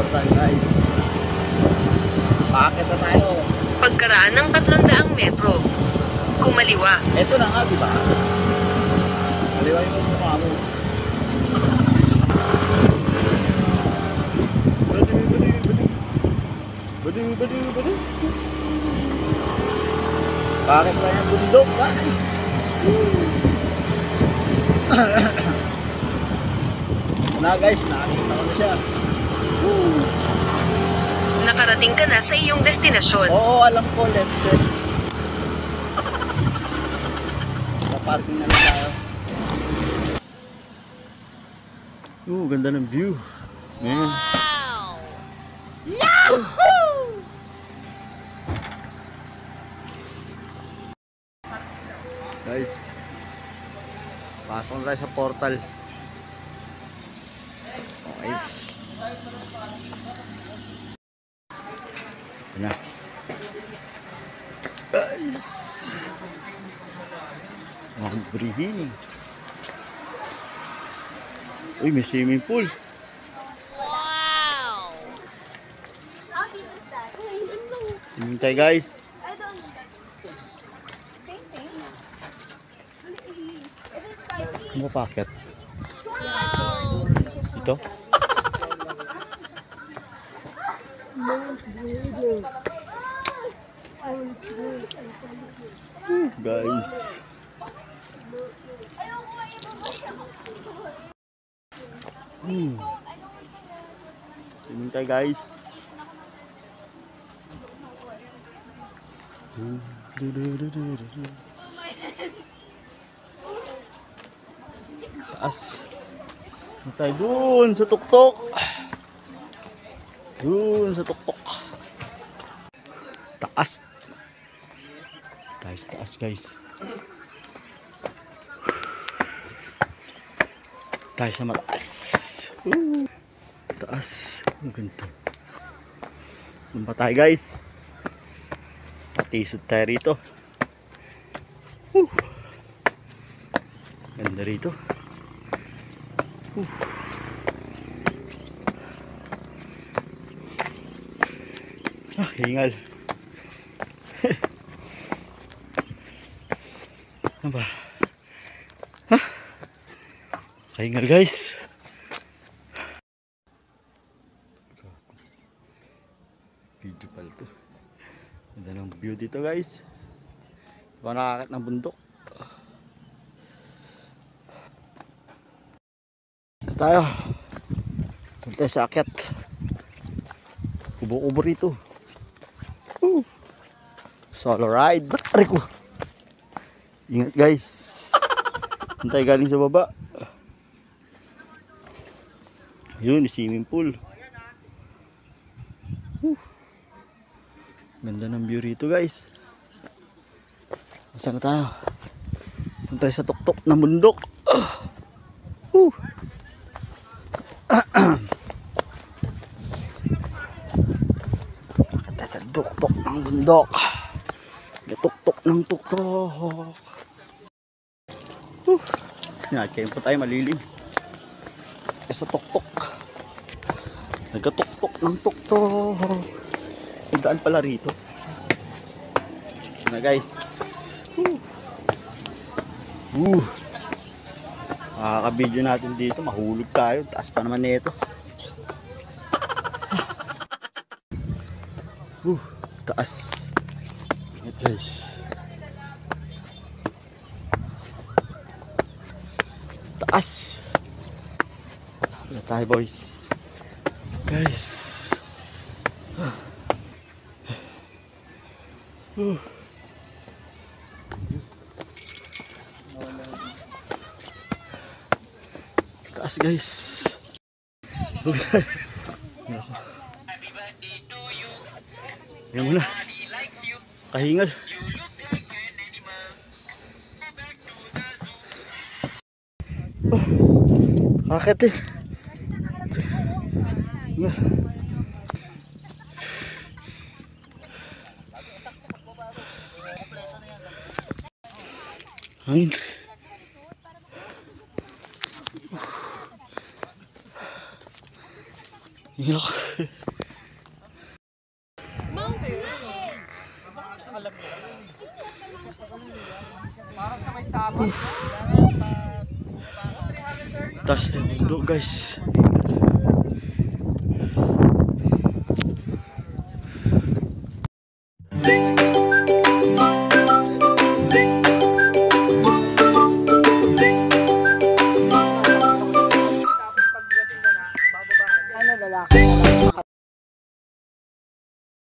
portal guys. Paakit na tayo. Pagkaraan ng 300 metro, kumaliwa. Ito na nga, di ba? Kaliwa yung mukha mo. Badu. Paakit na yung bundok guys. Na guys, nakakita ko na siya. Nakarating ka na sa iyong destinasyon. Oo, alam ko, let's say. Parking na lang tayo. Ganda ng view. Man. Wow! Yahoo! Guys, pasok na tayo sa portal. Okay. Na. Guys. Mag-breathing. Uy, may swimming pool. Wow! How deep is that? Hintay guys. I don't know. Same. It is 5 feet. Ano packet? Ito? Guys. Hintay guys. Taas. Hintay dun sa tuktok. Dun sa tuktok. Taas. Taas guys. Tayo sa mataas. Taas. Ang ganda. Doon pa tayo guys. Patisod tayo rito. Ganda rito. Hingal. Ano ba? Hingal guys. Video pala to. Ganda ng view dito guys. Diba nakakit ng bundok. Ito tayo. Ito tayo sa akyat. Kubo-kubo rito. Solo ride. Batari ko. Ingat guys. Hintay galing sa baba. Yun, swimming pool. Ganda ng view rito guys. Saan na tayo? Punta tayo sa tuktok ng bundok. Bakit tayo sa tuktok ng bundok? Tuktok ng tuktok. Kaya po tayo malilim. Sa tuktok. Nagkatuktok ng tuktok. May daan pala rito. Na guys. Makaka-video natin dito. Mahulog tayo. Taas pa naman nito. Taas. Ingat guys. Taas. Wala tayo boys. Guys. Taas guys. Yan muna. Kahingal. Kakit eh. Hangin. Hilak. Parang sa may sabon. Taas ay mundo guys.